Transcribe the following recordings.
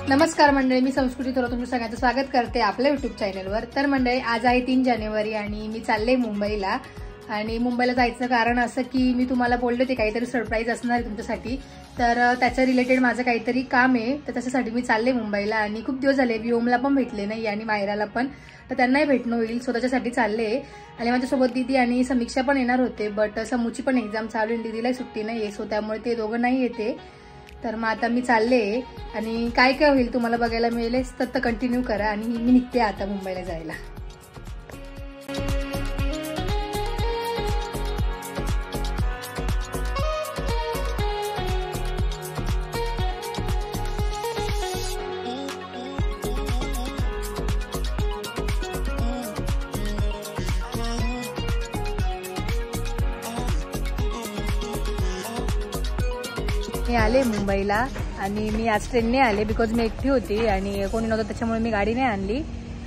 नमस्कार मंडळी, मी संस्कृती थोरात तुमचं सगळ्यांचं स्वागत करते आपल्या युट्यूब चॅनलवर। तर मंडळी, आज आहे 3 जानेवारी आणि मी चालले मुंबईला। आणि मुंबईला जायचं कारण असं की मी तुम्हाला बोलले होते काहीतरी सरप्राईज असणार आहे तुमच्यासाठी, तर त्याच्या रिलेटेड माझं काहीतरी काम आहे, तर त्याच्यासाठी मी चालले मुंबईला। आणि खूप दिवस झाले व्योमला पण भेटले नाही आणि मायराला पण, तर त्यांनाही भेटणं होईल, स्वतःच्यासाठी चालले। आणि माझ्यासोबत दीदी आणि समीक्षा पण येणार होते, बट समूची पण एक्झाम चालू आहे, दीदीलाही सुट्टी नाही आहे, सो त्यामुळे ते दोघं नाही येते। तर मग आता मी चालले आणि काय काय होईल तुम्हाला बघायला मिळेल, तर कंटिन्यू करा। आणि मी निघते आता मुंबईला जायला। मी आले मुंबईला आणि मी आज ट्रेनने आले, बिकॉज मी एकटी होती आणि कोणी नव्हतं, त्याच्यामुळे मी गाडी नाही आणली।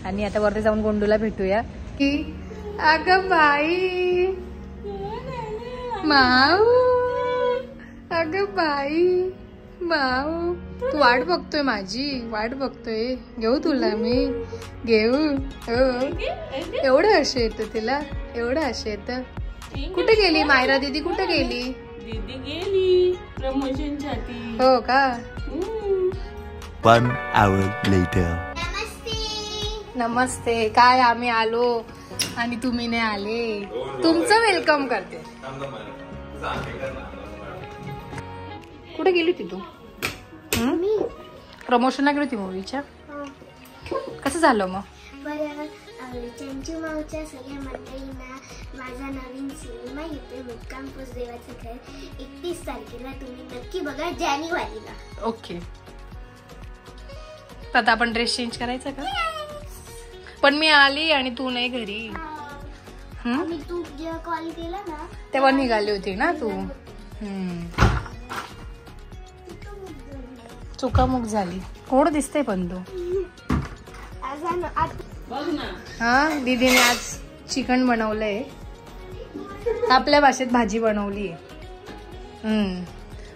आणि आता वरती जाऊन गोंडूला भेटूया की अगं बाई माऊ, अगं बाई माऊ, तू वाट बघतोय, माझी वाट बघतोय, घेऊ तुला मी, घेऊ। एवढं हसू येतं तिला, एवढं हसू येतं। कुठे गेली मायरा दीदी, कुठे गेली? दीदी गेली प्रमोशन साठी। हो का? 1 hour later. नमस्ते। काय आम्ही आलो आणि तुम्ही नाही आले, तुमचं वेलकम करते। कुठे गेली होती तू? प्रमोशनला गेली होती मूवीच्या? कसं झालं मग? चंचू माऊच्या सगळ्या मंडळींना माझा नवीन सिनेमा येतोय मुक्काम पोस्ट देवाचं घर 31 तारखेला, तुम्ही नक्की बघा जानेवारीला। ओके, आता आपण ड्रेस चेंज करायचा का? पण मी आली आणि तू नाही घरी। मी तू जेव्हा कॉल केला ना तेव्हा निघाली होती ना तू। चुकामुक झाली, कोण दिसते पण तू। हा, दीदीने आज चिकन बनवलंय, आपल्या भाषेत भाजी बनवली।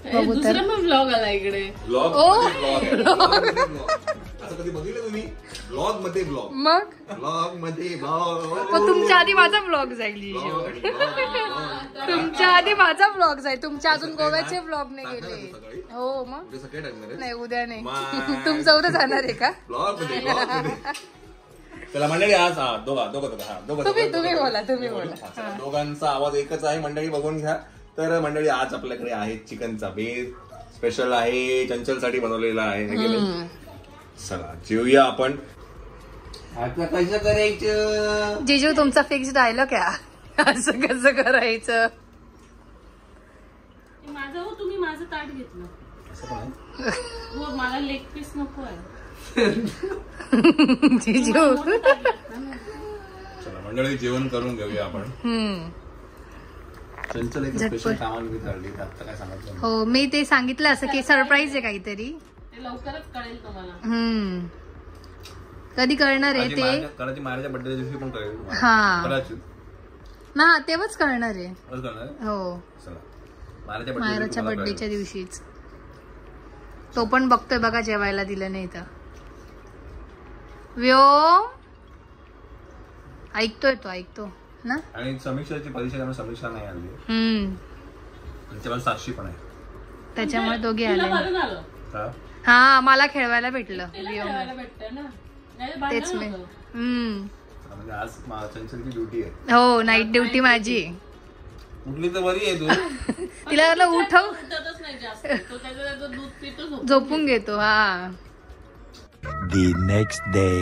बघू तर व्लॉग आला इकडे। कधी बघितलं तुम्ही ब्लॉग मध्ये ब्लॉग, मग ब्लॉग मध्ये ब्लॉग, तुमच्या आधी माझा ब्लॉग जाईल, तुमच्या आधी माझा ब्लॉग जाईल, तुमच्या अजून गोव्याचे ब्लॉग नाही गेले। हो मग नाही, उद्या नाही, तुमचं उद्या जाणार आहे का ब्लॉग मध्ये? चला मंडळी, आज तुम्ही बोला, तुम्ही बोला। दोघांचा आवाज एकच आहे मंडळी, बघून घ्या। तर मंडळी, आज आपल्याकडे आहे चिकनचा बेत, स्पेशल आहे, चंचलसाठी बनवलेला आहे। चला जेवूया आपण। आता कसं करायचं जिजू, तुमचा फिक्स डायलॉग आहे, असं कसं करायचं? माझं हो, तुम्ही माझं ताट घेतलं हो, मला लेग पीस नको आहे। जिजू चला मंडळी, जेवण करून घेऊया आपण। चंचल एक स्पेशल कामाला विचारली, आता काय सांगितलं? हो, मी ते सांगितलं असं की सरप्राईज आहे काहीतरी, ते लवकरच कळेल तुम्हाला। कधी कळणार आहे ते? कदाचित मायराच्या बर्थडे दिवशी पण कळेल। हा कदाचित ना, तेव्हाच कळणार आहे। हो, चला मायराच्या बर्थडेच्या दिवशीच। तो पण बघतोय बघा, जेवायला दिलं नाही तर। व्योम ऐकतोय, तो ऐकतो ना। आणि समीक्षाची परीक्षा समीक्षा नाही आली, त्याच्यामध्ये साक्षी पण आहे, त्याच्यामुळे दोघे आले। बरं झालं, हा, मला खेळवायला भेटलं खेळायला भेटतंय ना, नाही तेच मी। म्हणजे आज चंचलची ड्युटी आहे। हो, नाईट ड्युटी माझी। उठली तर बरी आहे तू। तिला उठव, उठतच नाही जास्त, तो त्याचं दूध पितो, झोपून घेतो। हा, The next day.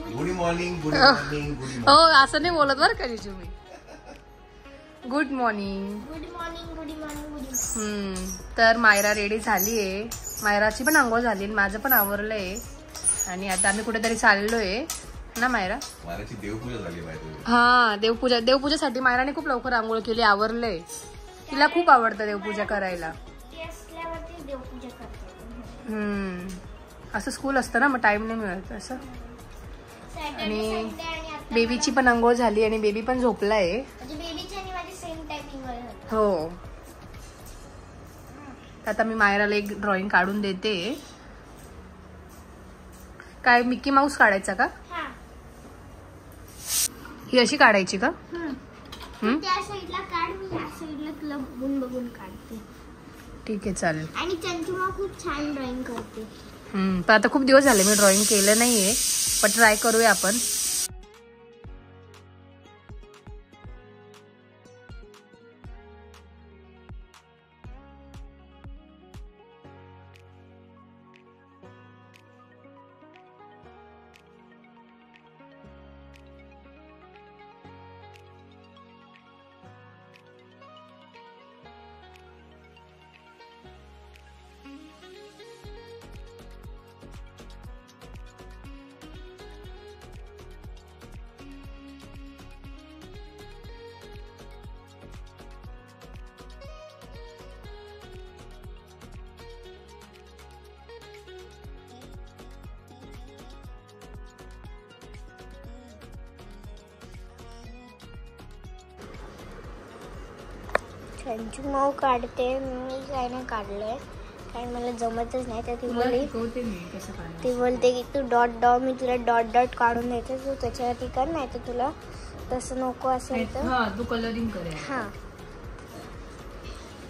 Good morning, good morning, good morning. हो, असं नाही बोलत बरं का जिजू मी। Good morning, good morning, good morning. तर मायरा रेडी झालीये, मायराची पण आंघोळ झाली, माझं पण आवरलंय आणि आता आम्ही कुठेतरी चाललोय ना मायरा? मायराची देवपूजा झाली पाहिजे। हा, देवपूजासाठी मायराने खूप लवकर आंघोळ केली, आवरलंय। तिला खूप आवडतं देवपूजा करायला. ते असल्यावरती देवपूजा करते. असं स्कूल असतं ना, मग टाइम नाही मिळत असं. सॅटर्डे आणि संडे आणि आता बेबीची पण अंघोळ झाली आणि बेबी पण झोपलाय. म्हणजे बेबीची आणि माझी सेम टायमिंग वर होतं. हो. आता मी मायराला एक ड्रॉइंग काढून देते. काय मिकी माऊस काढायचा का? हा. ही अशी काढायची का? त्या साईडला काढ, मी या साईडला तुला बघून बघून काढते. ठीक आहे, चालेल. आणि चंचुमा खूप छान ड्रॉइंग करते. पण आता खूप दिवस झाले मी ड्रॉइंग केलं नाहीये, पण ट्राय करूया आपण. चंचुमा काढते, मी काय नाही काढलंय, काही मला जमतच नाही. तर ती बोलते की तू डॉट डॉट, मी तुला डॉट डॉट काढून देते, तू त्याच्यावरती कर, नाही तर तुला तसं नको असेल तर तू कलरिंग करे. हा,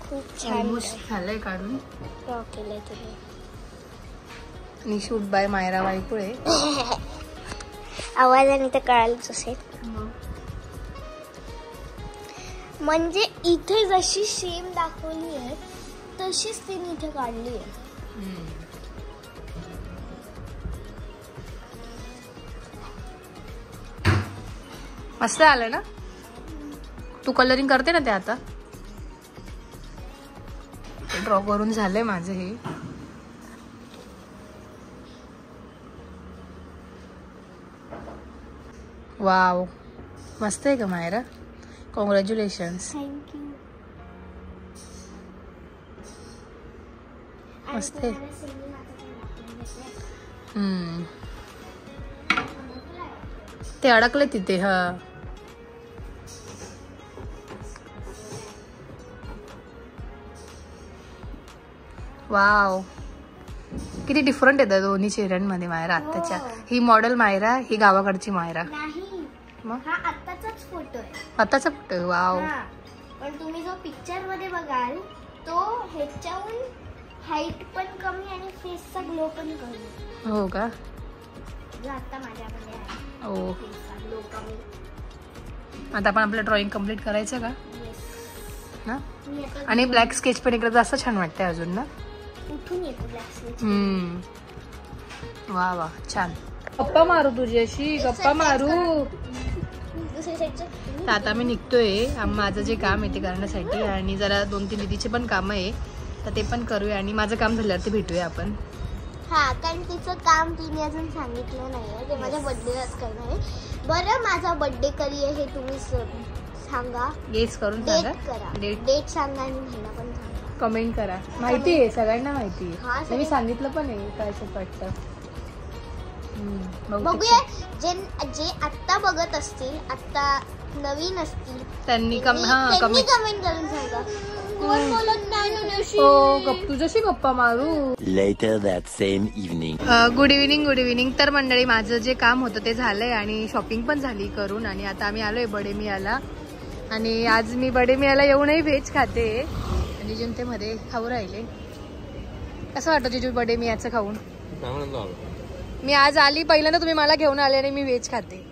खूप छान झालंय काढून. ड्रॉ केलंय तुम्ही. आणि शूट बाय मायरा वायकुळे. आवाजाने तर कळालंच असेल. म्हणजे इथे जशी सेम दाखवली आहे तशीच तिने इथे काढली आहे. मस्त आलं ना. तू कलरिंग करते ना ते आता. ड्रॉ करून झालंय माझं हे. वाव, मस्त आहे का मायरा? कॉंग्रॅच्युलेशन्स. थँक्यू. मस्त आहे. ते अडकले तिथे. हा, वाव, किती डिफरंट येतात दोन्ही चेहऱ्यांमध्ये मायरा आत्ताच्या. ही मॉडेल मायरा, ही गावाकडची मायरा. नाही, मग हा आत्ताचाच फोटो आहे. आताचा फोटो. वाव. पण तुम्ही जो पिक्चर मध्ये बघाल तो ह्याच्याहून हाईट पण कमी आणि फेसचा ग्लो पण कमी. हो का? जो आता माझ्यामध्ये आहे. हो. फेसचा ग्लो कमी. आता आपण आपलं ड्रॉइंग कम्प्लीट करायचं का? येस. ना. मी आता आणि ब्लॅक स्केच पेन इकडे जास्त छान वाटतंय अजून ना. उठून येतो ब्लॅक स्केच. वा वा, छान. गप्पा मारू तुझ्याशी, गप्पा मारू. दुसऱ्या साईडचं. तर आता मी निघतोय माझं जे काम आहे ते करण्यासाठी, आणि जरा 2-3 दीदीचे पण काम आहे तर ते पण करूया, आणि माझं काम झाल्यावरती भेटूया आपण. हा, कारण तिचं काम तिने अजून सांगितलं नाहीये, ते माझ्या बर्थडेलाच करणार आहे. बरं, माझा बर्थडे कधी आहे हे तुम्ही सांगा. गेस करून डेट सांगा. करा. डेट डेट सांगा आणि महिना पण सांगा. कमेंट करा. माहिती आहे, सगळ्यांना माहिती हा, आहे. मी सांगितलं पण आहे काय असं वाटतं. बघूया. जे आत्ता बघत असतील, आत्ता नवीन असतील, त्यांनी कमेंट करून सांगा. कोण बोलत नाही तुझ्याशी गप्पा मारू. Later that same evening. Good evening, good evening. तर मंडळी, माझं जे काम होतं ते झालंय आणि शॉपिंग पण झाली करून, आणि आता आम्ही आलोय बडे मियाला. आणि आज मी बडे मियाला येऊनही व्हेज खाते आणि जिंतेमध्ये खाऊ राहिले. कसं वाटतं जिजू बडे मियाचं खाऊन? मी आज आली पहिल्यांदा, तुम्ही मला घेऊन आले आणि मी व्हेज खाते.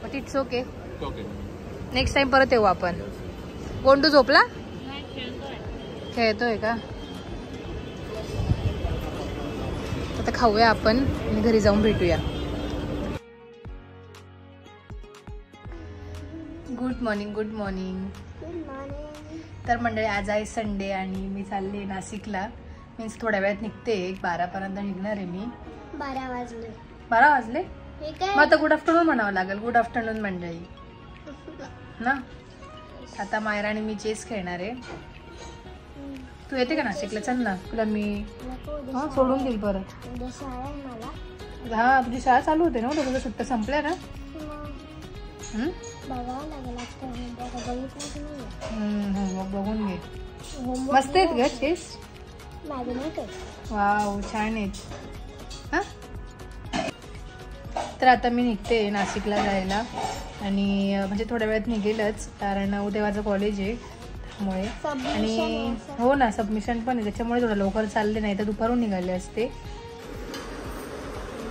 But it's okay. Next time परत येऊ आपण. गोंडू झोपला? खेळतोय का? आता खाऊया आपण आणि घरी जाऊन भेटूया. Good morning, good morning. तर मंडळी, आज आहे संडे आणि मी चालले नाशिकला. मीन्स थोड्या वेळात निघते, 12 पर्यंत निघणार आहे मी. 12 वाजले. 12 वाजले? हे काय? मग आता गुड आफ्टरनून म्हणावं लागेल. गुड आफ्टरनून मंडळी ना. आता मायरा आणि मी चेस खेळणार आहे. तू येते का नाशिकला? चल ना, तुला मी हा सोडून देईल परत. उद्या शाळा आहे मला. हा तुझी शाळा चालू होते ना, तुझ्या सुट्ट्या संपल्या ना. बघावं लागेल आता बघितलं होमवर्क बघून घे. मस्त आहेत ग चेस. माझं नाही काही. वाव छान आहेत. हा तर आता मी निघते नाशिकला जायला आणि म्हणजे थोड्या वेळात निघेलच, कारण उद्या माझं कॉलेज आहे त्यामुळे. आणि हो ना, सबमिशन पण आहे, त्याच्यामुळे थोडं लवकर चालले, नाही तर दुपारून निघाले असते.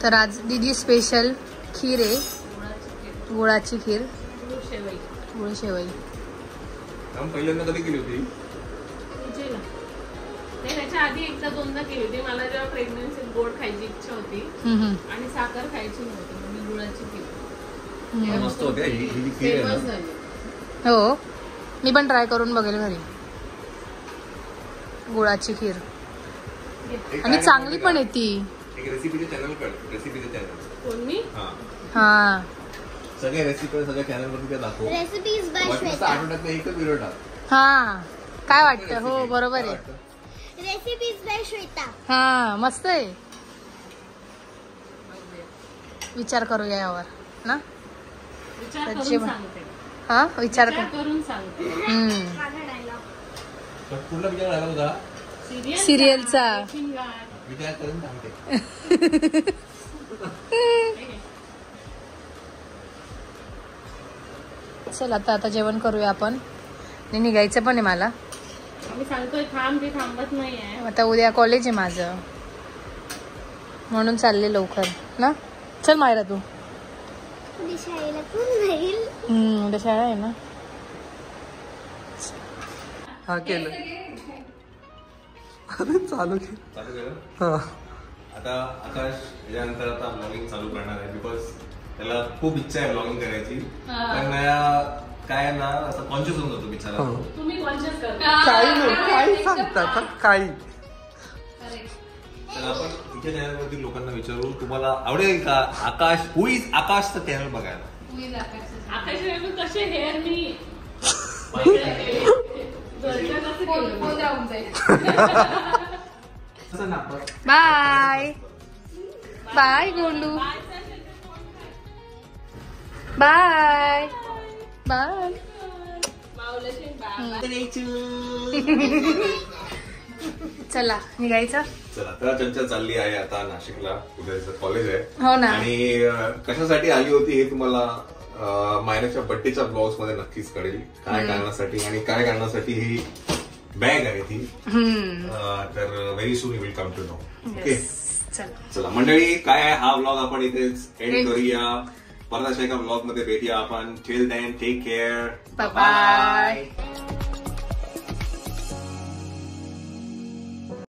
तर आज दीदी स्पेशल खीर आहे, गुळाची खीर, गुळ शेवई. पहिल्यांदा कधी केली होती? त्याच्या आधी एकदा दोनदा केली होती. मला जेव्हा प्रेग्नन्सीत गोड खायची इच्छा होती आणि साखर खायची नव्हती, मी गुळाची केली. मस्त होते ही खीर आहे ना. हो, मी पण ट्राय करून बघेल घरी गुळाची खीर. आणि चांगली पण आहे ती. एक रेसिपीचे चॅनल कर, रेसिपीचे चॅनल. कोण मी? हा सगळे रेसिपी सगळ्या चॅनलवरती दाखव. Recipes by Shweta. आठवड्यात एकच व्हिडिओ टाक. हा काय वाटतं? हो बरोबर आहे. Recipes by Shweta. हा मस्त आहे. विचार करूया यावर ना. विचार त्याची करून सांगते. हा विचार विचार करून सांगते. कुठला विचार आला होता? सिरियलचा. विचार करून सांगते. चल आता जेवण करूया आपण. निघायचं पण आहे मला. मी सांगतोय थांब, ते थांबत नाहीये. आता उद्या कॉलेज आहे माझं, म्हणून चालले लवकर ना. चल मायरा तू. शाळेला कोण राहील? उद्या शाळा आहे ना. हा केलं. चालू केलं. आता आकाश याच्यानंतर आता ब्लॉगिंग चालू करणार आहे, बिकॉज त्याला खूप इच्छा आहे ब्लॉगिंग करायची. पण काय ना असं कॉन्शियस होऊन जातो बिचारा. तुम्ही कॉन्शियस करा. काही नाही, काही सांगतात काही. तर आपण इथे चॅनलवरती लोकांना विचारू, तुम्हाला आवडेल का आकाश हुईज आकाशचं चॅनल बघायला? आकाश कसे हेअर मी bye bye Golu. Bye bye. चला निघायचं. चला तर चंचल चालली आहे आता नाशिकला, उद्याचं कॉलेज आहे. हो ना. आणि कशासाठी आली होती हे तुम्हाला मायराच्या बड्डेच्या ब्लॉग्स मध्ये नक्कीच कळेल, काय कारणासाठी आणि काय कारणासाठी ही बॅग आहे ती. तर very soon you will come to know. Okay चला मंडळी, काय आहे हा ब्लॉग आपण इथेच एंड करूया. परत अशा एका ब्लॉग मध्ये भेटूया आपण. Till then take care. Bye.